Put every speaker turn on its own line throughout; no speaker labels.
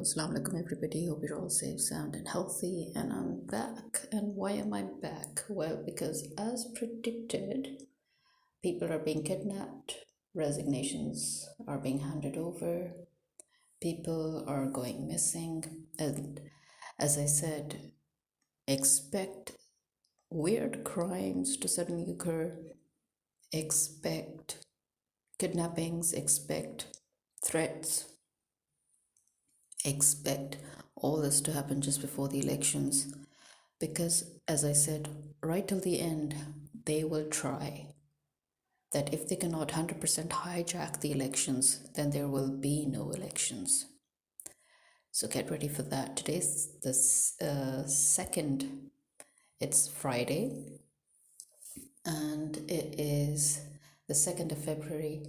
Assalamu alaikum everybody. Hope you're all safe, sound, and healthy. And I'm back. And why am I back? Well, because as predicted, people are being kidnapped, resignations are being handed over, people are going missing. And as I said, expect weird crimes to suddenly occur, expect kidnappings, expect threats, expect all this to happen just before the elections, because as I said, right till the end, they will try that. If they cannot 100% hijack the elections, then there will be no elections. So get ready for that. Today's the second, it's Friday, and it is the 2nd of February,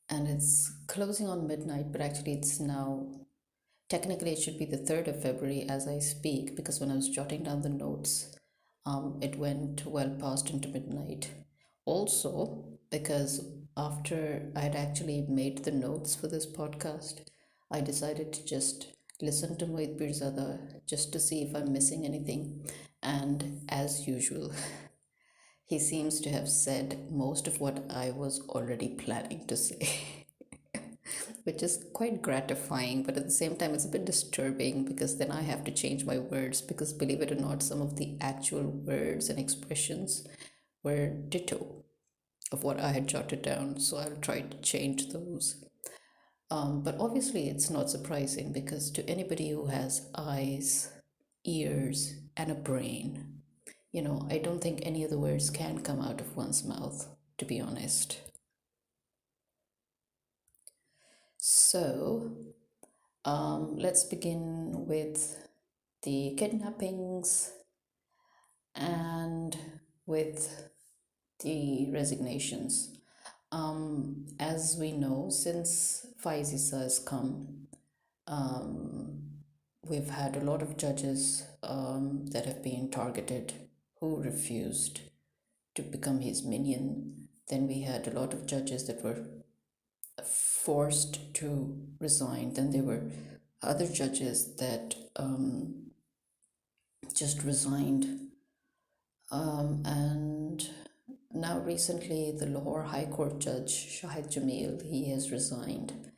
and it's closing on midnight, but actually it's now, technically, it should be the 3rd of February as I speak, because when I was jotting down the notes, it went well past into midnight. Also, because after I had actually made the notes for this podcast, I decided to just listen to Mohit Birzada just to see if I'm missing anything. And as usual, he seems to have said most of what I was already planning to say. Which is quite gratifying, but at the same time, it's a bit disturbing because then I have to change my words, because believe it or not, some of the actual words and expressions were ditto of what I had jotted down. So I'll try to change those. But obviously, it's not surprising, because to anybody who has eyes, ears, and a brain, I don't think any of the words can come out of one's mouth, to be honest. So, let's begin with the kidnappings and with the resignations. As we know, since Faisisa has come, we've had a lot of judges that have been targeted who refused to become his minion. Then we had a lot of judges that were forced to resign. Then there were other judges that just resigned. And now recently, the Lahore High Court Judge Shahid Jamil, he has resigned.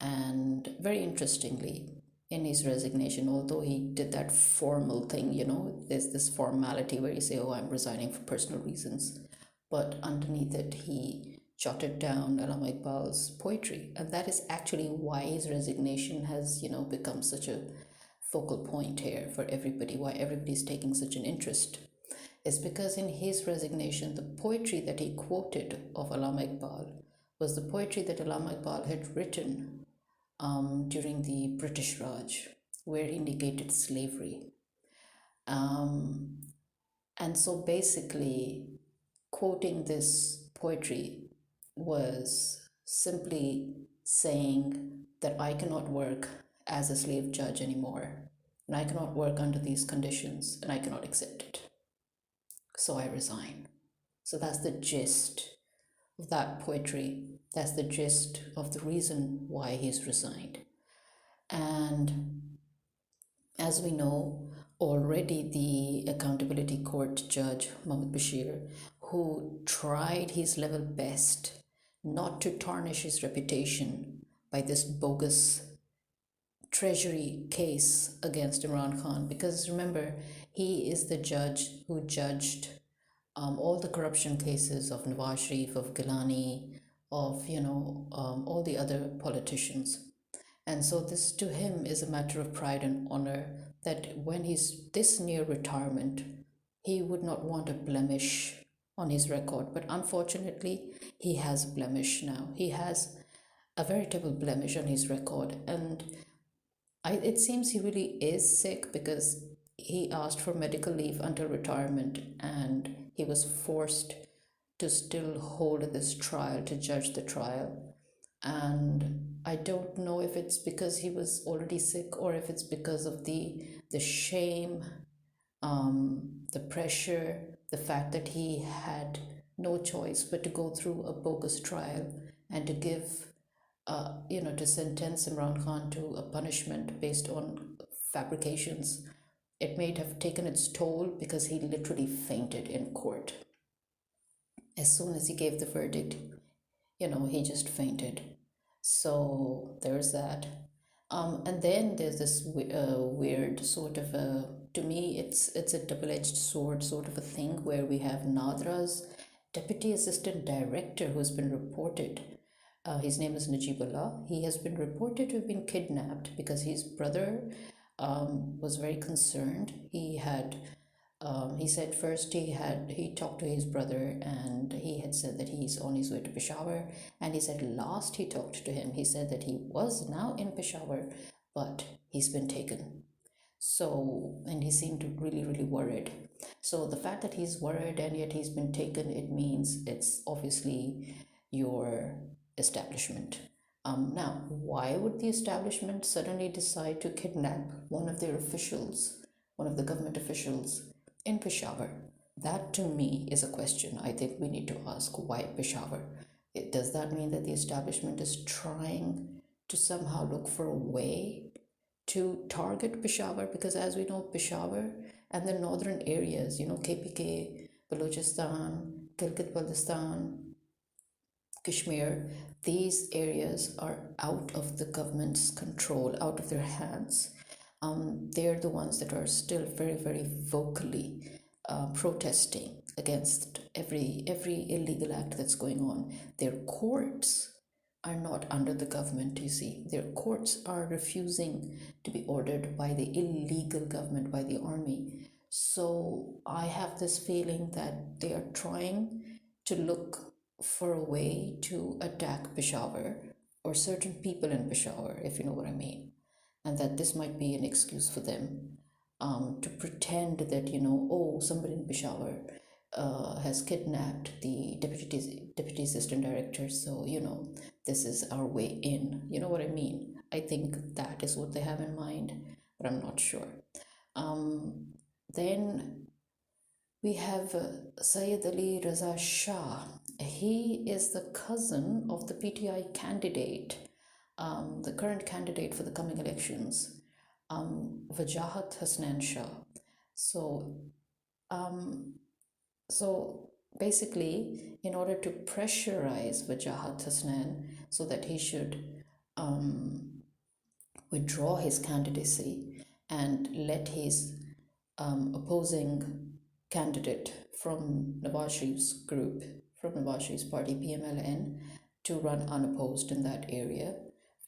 And very interestingly, in his resignation, although he did that formal thing, there's this formality where you say, oh, I'm resigning for personal reasons. But underneath it, he jotted down Allama Iqbal's poetry. And that is actually why his resignation has, become such a focal point here for everybody, why everybody's taking such an interest. Is because in his resignation, the poetry that he quoted of Allama Iqbal was the poetry that Allama Iqbal had written during the British Raj, where he negated slavery. And so basically, quoting this poetry was simply saying that I cannot work as a slave judge anymore, and I cannot work under these conditions, and I cannot accept it. So I resign. So that's the gist of that poetry. That's the gist of the reason why he's resigned. And as we know, already the Accountability Court Judge, Mohammed Bashir, who tried his level best not to tarnish his reputation by this bogus treasury case against Imran Khan, because remember, he is the judge who judged all the corruption cases of Nawaz Sharif, of Gilani, of all the other politicians. And so this to him is a matter of pride and honor, that when he's this near retirement, he would not want a blemish on his record. But unfortunately, he has a blemish now. He has a veritable blemish on his record. And it seems he really is sick, because he asked for medical leave until retirement, and he was forced to still hold this trial, to judge the trial. And I don't know if it's because he was already sick, or if it's because of the shame, the pressure, the fact that he had no choice but to go through a bogus trial and to give to sentence Imran Khan to a punishment based on fabrications, it may have taken its toll because he literally fainted in court. As soon as he gave the verdict, he just fainted. So there's that. And then there's this weird sort of a, to me, it's a double-edged sword sort of a thing where we have Nadra's deputy assistant director who's been reported. His name is Najibullah. He has been reported to have been kidnapped because his brother was very concerned. He said first he talked to his brother and he had said that he's on his way to Peshawar, and he said last he talked to him he said that he was now in Peshawar but he's been taken. So, and he seemed really really worried. So the fact that he's worried and yet he's been taken, it means it's obviously your establishment. Now, why would the establishment suddenly decide to kidnap one of their officials, one of the government officials in Peshawar? That to me is a question I think we need to ask. Why Peshawar? Does that mean that the establishment is trying to somehow look for a way to target Peshawar? Because as we know, Peshawar and the northern areas, KPK, Balochistan, Gilgit-Baltistan, Kashmir, these areas are out of the government's control, out of their hands. They're the ones that are still very, very vocally protesting against every illegal act that's going on. Their courts are not under the government, you see. Their courts are refusing to be ordered by the illegal government, by the army. So I have this feeling that they are trying to look for a way to attack Peshawar or certain people in Peshawar, if you know what I mean. And that this might be an excuse for them to pretend that, somebody in Peshawar has kidnapped the deputy assistant director, so, this is our way in. You know what I mean? I think that is what they have in mind, but I'm not sure. Then we have Syed Ali Raza Shah. He is the cousin of the PTI candidate, the current candidate for the coming elections, Wajahat Hasnan Shah. So basically, in order to pressurize Wajahat Hasnan so that he should withdraw his candidacy and let his opposing candidate from Nawaz Sharif's group, from Nawaz Sharif's party PMLN, to run unopposed in that area.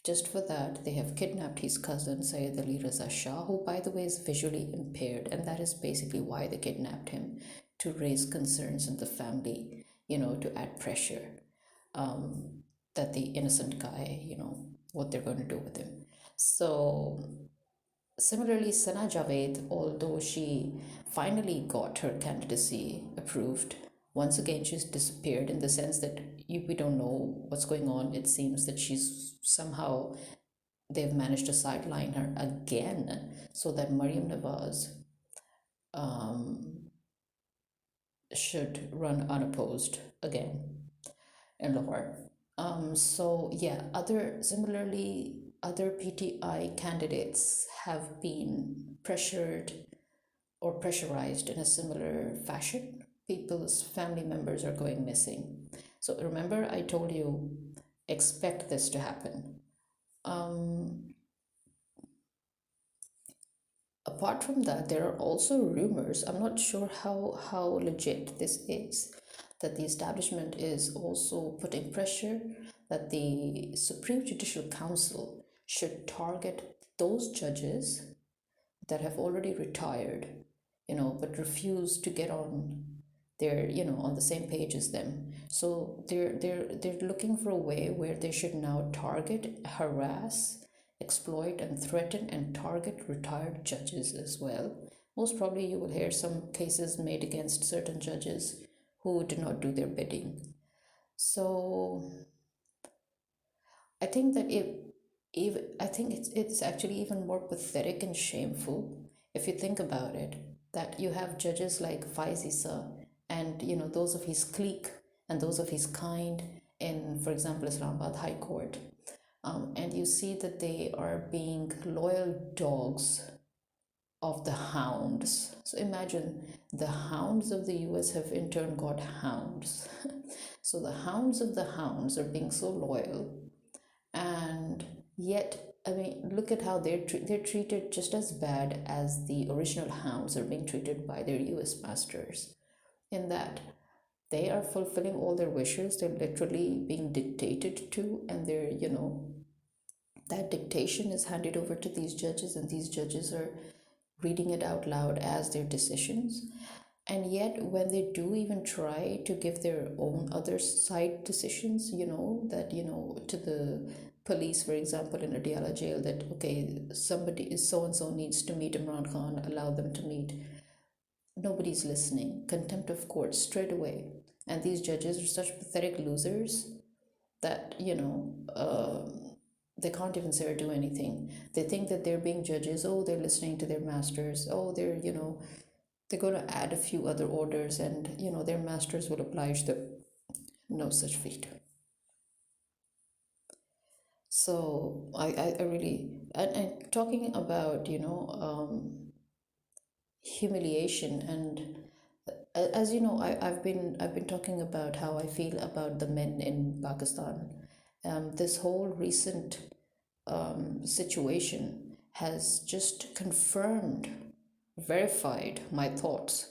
Just for that, they have kidnapped his cousin Syed Ali Raza Shah, who by the way is visually impaired, and that is basically why they kidnapped him, to raise concerns in the family, to add pressure that the innocent guy, what they're going to do with him. So similarly, Sana Javed, although she finally got her candidacy approved, once again she's disappeared, in the sense that we don't know what's going on. It seems that they've managed to sideline her again so that Maryam Nawaz should run unopposed again in Lahore. So yeah, other PTI candidates have been pressured or pressurized in a similar fashion. People's family members are going missing. So remember, I told you, expect this to happen. Apart from that, there are also rumors, I'm not sure how legit this is, that the establishment is also putting pressure that the Supreme Judicial Council should target those judges that have already retired, but refuse to get on their, on the same page as them. So they're looking for a way where they should now target, harass, exploit and threaten and target retired judges as well. Most probably you will hear some cases made against certain judges who did not do their bidding. So I think that it's actually even more pathetic and shameful if you think about it, that you have judges like Faiz Issa and those of his clique and those of his kind in, for example, Islamabad High Court, And you see that they are being loyal dogs of the hounds. So imagine the hounds of the US have in turn got hounds. So the hounds of the hounds are being so loyal, and yet, I mean, look at how they're treated just as bad as the original hounds are being treated by their US masters. In that they are fulfilling all their wishes, they're literally being dictated to, and they're, that dictation is handed over to these judges, and these judges are reading it out loud as their decisions. And yet, when they do even try to give their own other side decisions, to the police, for example, in a Diyala jail, that okay, somebody is so and so needs to meet Imran Khan, allow them to meet. Nobody's listening. Contempt of court straight away. And these judges are such pathetic losers that, they can't even say or do anything. They think that they're being judges. Oh, they're listening to their masters. Oh, they're going to add a few other orders, and, their masters will oblige them. No such feat. So I really, and talking about, humiliation, and as you know, I've been talking about how I feel about the men in Pakistan. This whole recent situation has just confirmed, verified my thoughts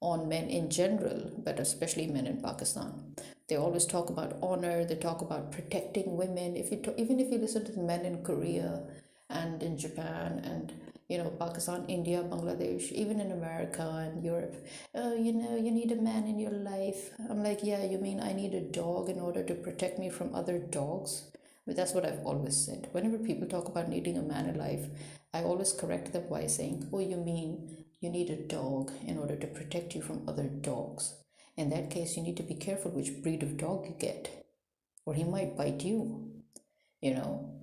on men in general, but especially men in Pakistan. They always talk about honor, they talk about protecting women. Even if you listen to the men in Korea and in Japan and, Pakistan, India, Bangladesh, even in America and Europe, oh, you need a man in your life. I'm like, yeah, you mean I need a dog in order to protect me from other dogs? But that's what I've always said. Whenever people talk about needing a man alive, I always correct them by saying, oh, you mean you need a dog in order to protect you from other dogs. In that case, you need to be careful which breed of dog you get, or he might bite you, you know.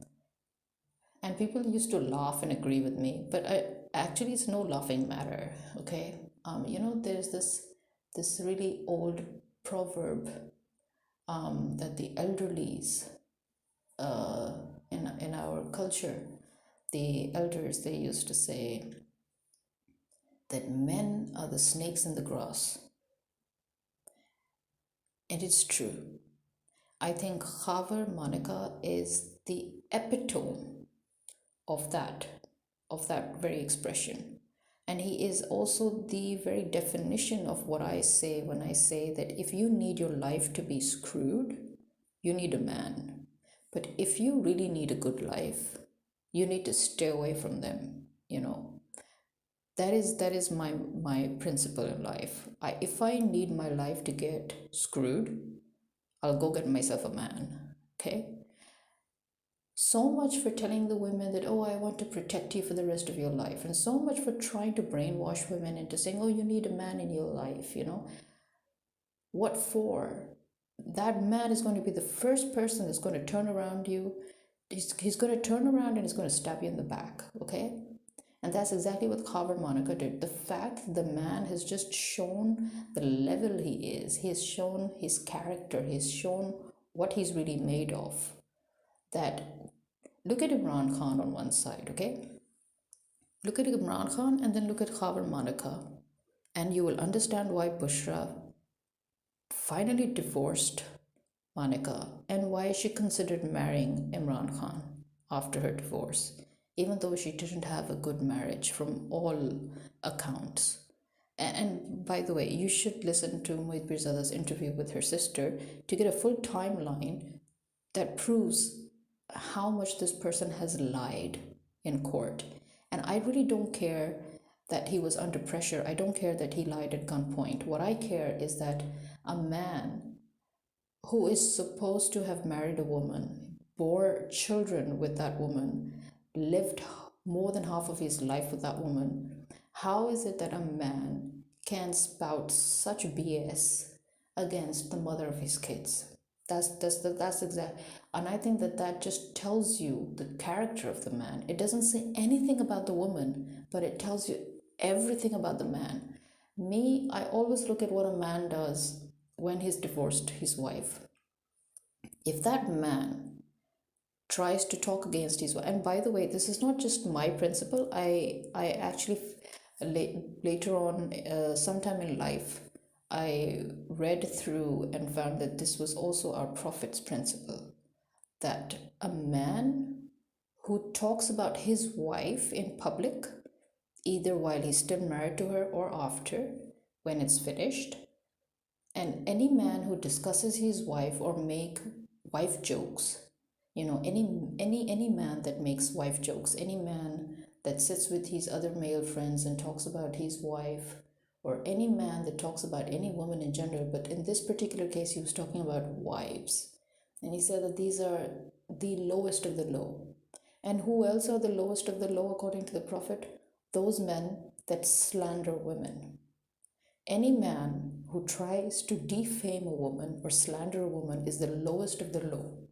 And people used to laugh and agree with me, but actually, it's no laughing matter, okay? There's this really old proverb that the elderlies uh, in our culture, the elders, they used to say that men are the snakes in the grass. And it's true. I think Khavar Monica is the epitome of that very expression. And he is also the very definition of what I say when I say that if you need your life to be screwed, you need a man. But if you really need a good life, you need to stay away from them. That is my principle in life. If I need my life to get screwed, I'll go get myself a man. Okay? So much for telling the women that, oh, I want to protect you for the rest of your life. And so much for trying to brainwash women into saying, oh, you need a man in your life. What for? That man is going to be the first person that's going to turn around you. He's going to turn around and he's going to stab you in the back. Okay? And that's exactly what Khavar Monica did. The fact the man has just shown the level he is. He has shown his character. He has shown what he's really made of. That, look at Imran Khan on one side, okay? Look at Imran Khan and then look at Khavar Monica. And you will understand why Bushra finally divorced Monica and why she considered marrying Imran Khan after her divorce, even though she didn't have a good marriage from all accounts. And by the way, you should listen to Mohit Pirzada's interview with her sister to get a full timeline that proves how much this person has lied in court. And I really don't care that he was under pressure. I don't care that he lied at gunpoint. What I care is that a man who is supposed to have married a woman, bore children with that woman, lived more than half of his life with that woman, how is it that a man can spout such BS against the mother of his kids? That's exact. And I think that just tells you the character of the man. It doesn't say anything about the woman, but it tells you everything about the man. Me, I always look at what a man does when he's divorced his wife. If that man tries to talk against his wife. And by the way, this is not just my principle. I actually later on, sometime in life, I read through and found that this was also our Prophet's principle, that a man who talks about his wife in public, either while he's still married to her or after, when it's finished, and any man who discusses his wife or make wife jokes, any man that makes wife jokes, any man that sits with his other male friends and talks about his wife, or any man that talks about any woman in general, but in this particular case he was talking about wives, and he said that these are the lowest of the low. And who else are the lowest of the low according to the Prophet? Those men that slander women. Any man who tries to defame a woman or slander a woman is the lowest of the low.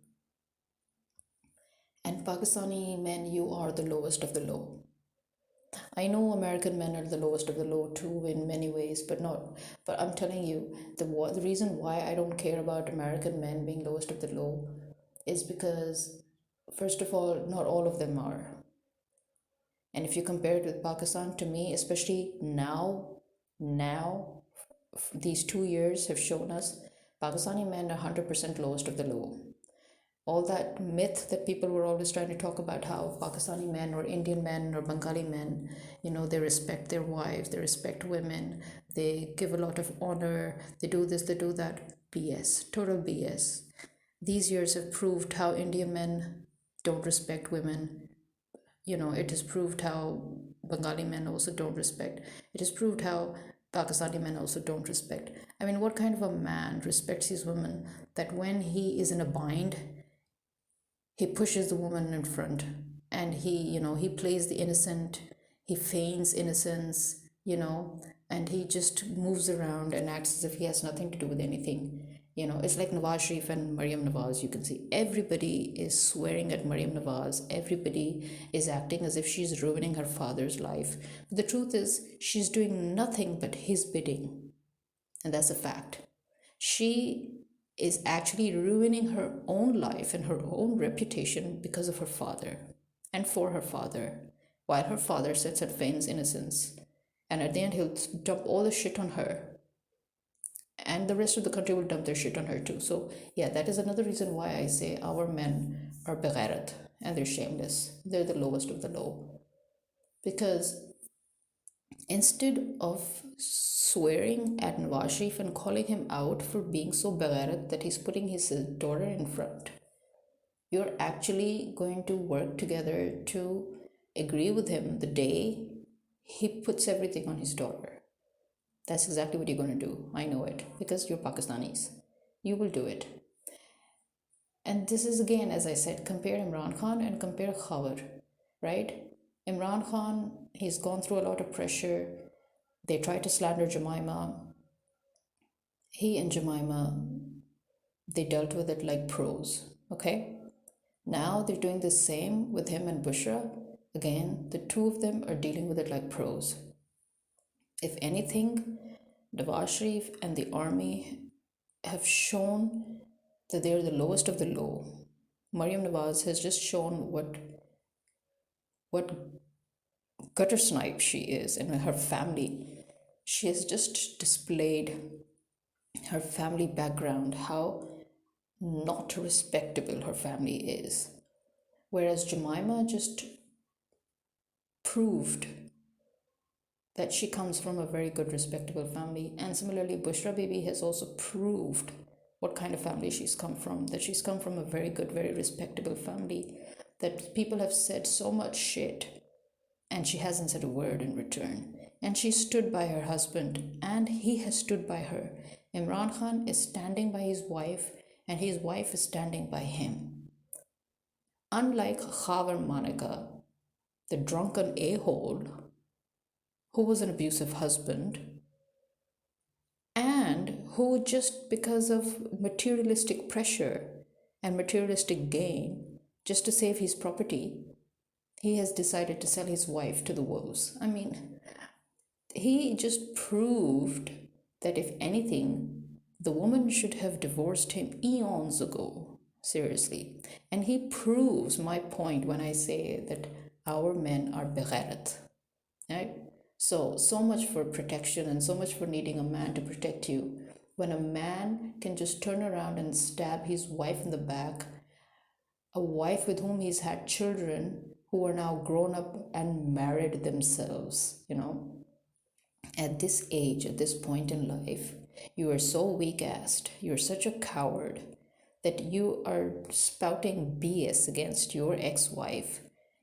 And Pakistani men, you are the lowest of the low. I know American men are the lowest of the low too in many ways, but I'm telling you, the reason why I don't care about American men being lowest of the low is because, first of all, not all of them are. And if you compare it with Pakistan, to me, especially now, these 2 years have shown us Pakistani men are 100% lowest of the low. All that myth that people were always trying to talk about, how Pakistani men or Indian men or Bengali men, they respect their wives, they respect women, they give a lot of honor, they do this, they do that. BS, total BS. These years have proved how Indian men don't respect women. It has proved how Bengali men also don't respect. It has proved how Pakistani men also don't respect. I mean, what kind of a man respects his woman that when he is in a bind, he pushes the woman in front, and he plays the innocent, he feigns innocence, and he just moves around and acts as if he has nothing to do with anything. It's like Nawaz Sharif and Maryam Nawaz. You can see everybody is swearing at Maryam Nawaz. Everybody is acting as if she's ruining her father's life. But the truth is, she's doing nothing but his bidding. And that's a fact. She is actually ruining her own life and her own reputation because of her father and for her father, while her father sits and feigns innocence. And at the end, he'll dump all the shit on her. And the rest of the country will dump their shit on her too. So yeah, that is another reason why I say our men are beghairat and they're shameless. They're the lowest of the low. Because instead of swearing at Nawaz Sharif and calling him out for being so beghairat that he's putting his daughter in front, you're actually going to work together to agree with him the day he puts everything on his daughter. That's exactly what you're going to do. I know it, because you're Pakistanis. You will do it. And this is, again, as I said, compare Imran Khan and compare Khawar, right? Imran Khan, he's gone through a lot of pressure. They tried to slander Jemima. He and Jemima, they dealt with it like pros, okay? Now they're doing the same with him and Bushra. Again, the two of them are dealing with it like pros. If anything, Nawaz Sharif and the army have shown that they are the lowest of the low. Maryam Nawaz has just shown what gutter snipe she is, and her family. She has just displayed her family background, how not respectable her family is. Whereas Jemima just proved that she comes from a very good, respectable family. And similarly, Bushra Bibi has also proved what kind of family she's come from, that she's come from a very good, very respectable family, that people have said so much shit and she hasn't said a word in return. And she stood by her husband and he has stood by her. Imran Khan is standing by his wife and his wife is standing by him. Unlike Khawar Manika, the drunken a-hole, who was an abusive husband, and who, just because of materialistic pressure and materialistic gain, just to save his property, he has decided to sell his wife to the wolves. I mean, he just proved that if anything, the woman should have divorced him eons ago. seriously. And he proves my point when I say that our men are beghairat, right? So much for protection and so much for needing a man to protect you. When a man can just turn around and stab his wife in the back, a wife with whom he's had children who are now grown up and married themselves, at this age, at this point in life, you are so weak-assed, you're such a coward that you are spouting BS against your ex-wife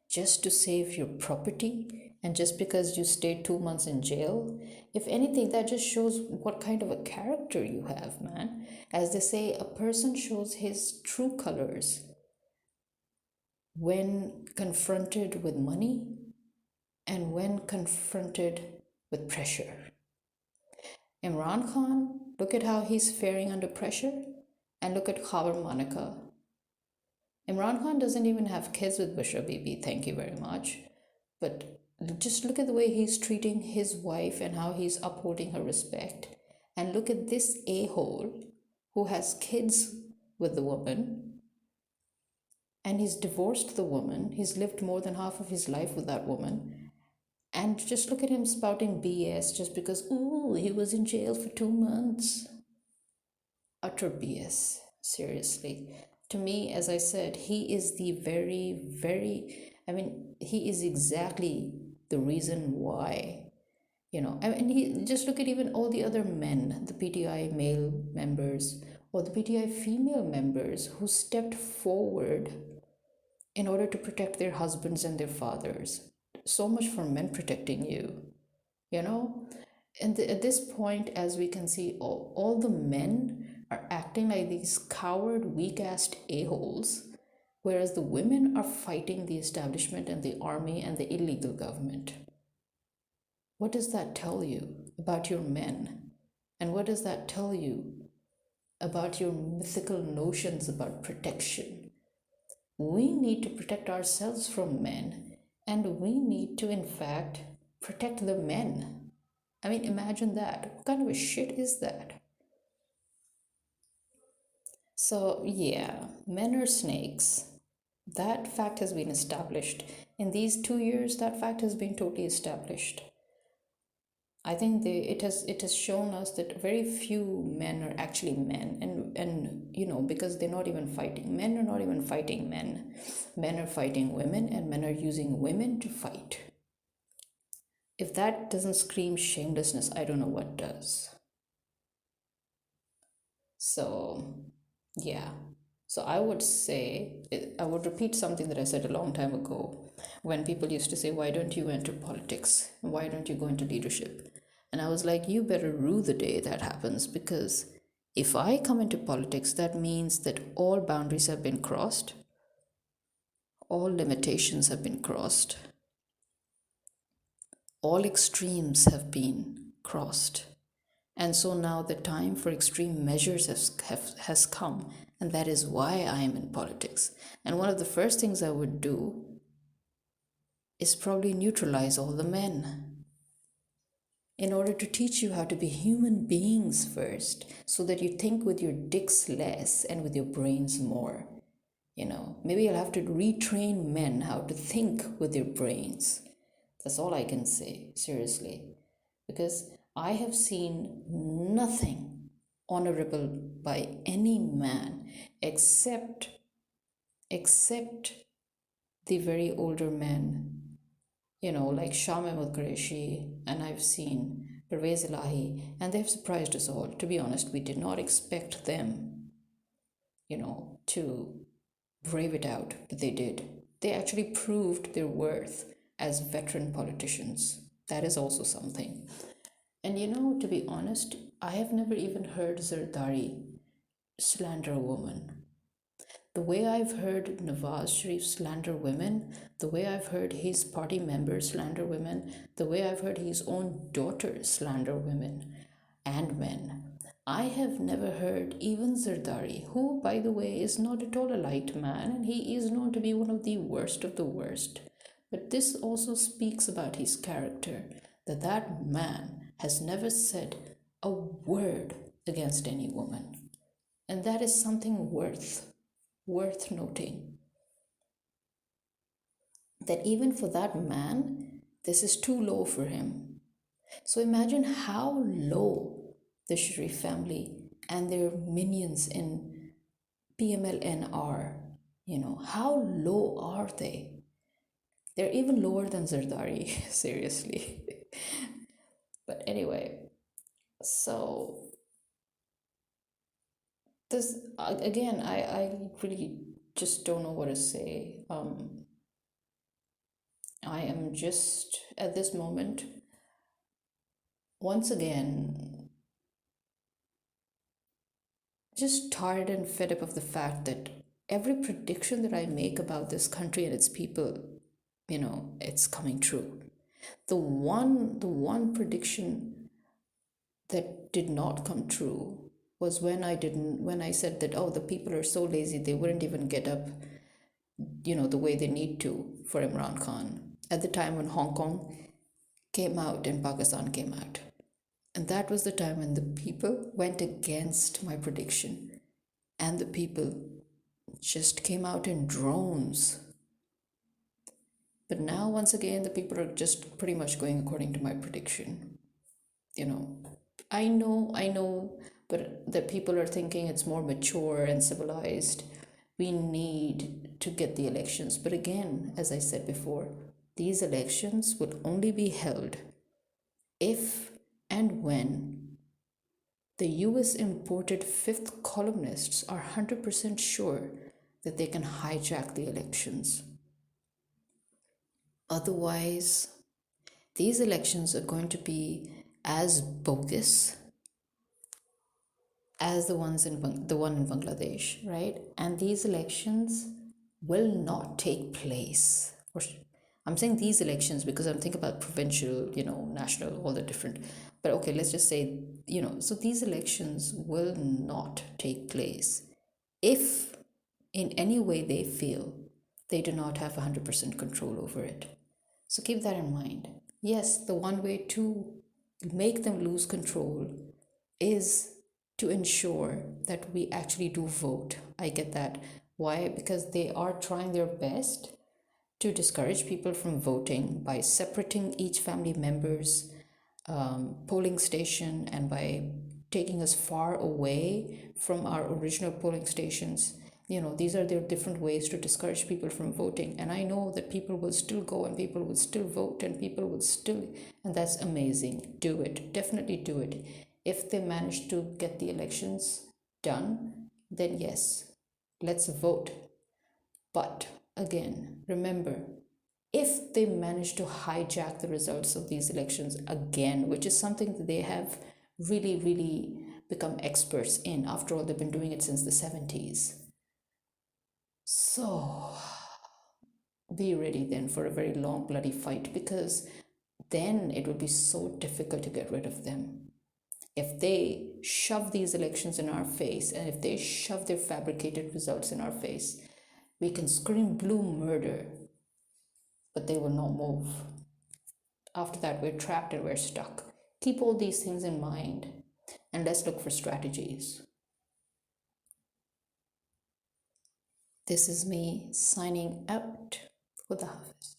just to save your property and just because you stayed 2 months in jail. If anything, that just shows what kind of a character you have, man. As they say, a person shows his true colors when confronted with money and when confronted with pressure. Imran Khan, look at how he's faring under pressure, and look at Khabar Monica. Imran Khan doesn't even have kids with Bushra Bibi, thank you very much. But just look at the way he's treating his wife and how he's upholding her respect. And look at this a-hole who has kids with the woman and he's divorced the woman. He's lived more than half of his life with that woman. And just look at him spouting BS just because, ooh, he was in jail for 2 months. Utter BS, seriously. To me, as I said, he is the he is exactly the reason why, he just look at even all the other men, the PTI male members or the PTI female members who stepped forward in order to protect their husbands and their fathers. So much for men protecting you, And at this point, as we can see, all the men are acting like these coward, weak-assed a-holes, whereas the women are fighting the establishment and the army and the illegal government. What does that tell you about your men? And what does that tell you about your mythical notions about protection? We need to protect ourselves from men, and we need to, in fact, protect the men. I mean, imagine that. What kind of a shit is that? So, yeah, men are snakes. That fact has been established. In these 2 years, that fact has been totally established. I think it has shown us that very few men are actually men, and because they're not even fighting. Men are not even fighting men. Men are fighting women, and men are using women to fight. If that doesn't scream shamelessness, I don't know what does. So, yeah. So I would repeat something that I said a long time ago when people used to say, why don't you enter politics? Why don't you go into leadership? And I was like, you better rue the day that happens, because if I come into politics, that means that all boundaries have been crossed, all limitations have been crossed, all extremes have been crossed. And so now the time for extreme measures has come, and that is why I am in politics. And one of the first things I would do is probably neutralize all the men in order to teach you how to be human beings first, so that you think with your dicks less and with your brains more. Maybe I'll have to retrain men how to think with their brains. That's all I can say, seriously. Because I have seen nothing honorable by any man except the very older men, like Shah Mahmud Qureshi, and I've seen Pervez Elahi, and they've surprised us all. To be honest, we did not expect them, to brave it out, but they did. They actually proved their worth as veteran politicians. That is also something. And to be honest, I have never even heard Zardari slander a woman. The way I've heard Nawaz Sharif slander women, the way I've heard his party members slander women, the way I've heard his own daughter slander women and men, I have never heard even Zardari, who, by the way, is not at all a light man, and he is known to be one of the worst of the worst. But this also speaks about his character, that man has never said a word against any woman. And that is something worth worth noting that even for that man, this is too low for him. So imagine how low the Sharif family and their minions in PMLN are. How low are they? They're even lower than Zardari, seriously. But anyway, so this again, I really just don't know what to say. I am just at this moment, once again, just tired and fed up of the fact that every prediction that I make about this country and its people, it's coming true. The one prediction that did not come true was when I said that, oh, the people are so lazy they wouldn't even get up, the way they need to for Imran Khan. At the time when Hong Kong came out and Pakistan came out. And that was the time when the people went against my prediction. And the people just came out in drones. But now, once again, the people are just pretty much going according to my prediction. I know, but the people are thinking it's more mature and civilized. We need to get the elections. But again, as I said before, these elections will only be held if and when the US imported fifth columnists are 100% sure that they can hijack the elections. Otherwise, these elections are going to be as bogus as the one in Bangladesh, right? And these elections will not take place. I'm saying these elections because I'm thinking about provincial, national, all the different. But okay, let's just say, so these elections will not take place if in any way they feel they do not have 100% control over it. So keep that in mind. Yes, the one way to make them lose control is to ensure that we actually do vote. I get that. Why? Because they are trying their best to discourage people from voting by separating each family member's polling station and by taking us far away from our original polling stations. These are their different ways to discourage people from voting. And I know that people will still go and people will still vote and people will still, and that's amazing. Do it. Definitely do it. If they manage to get the elections done, then yes, let's vote. But again, remember, if they manage to hijack the results of these elections again, which is something that they have really, really become experts in, after all, they've been doing it since the 70s. So be ready then for a very long, bloody fight, because then it will be so difficult to get rid of them. If they shove these elections in our face and if they shove their fabricated results in our face, we can scream blue murder, but they will not move. After that, we're trapped and we're stuck. Keep all these things in mind and let's look for strategies. This is me signing out. Khuda Hafiz.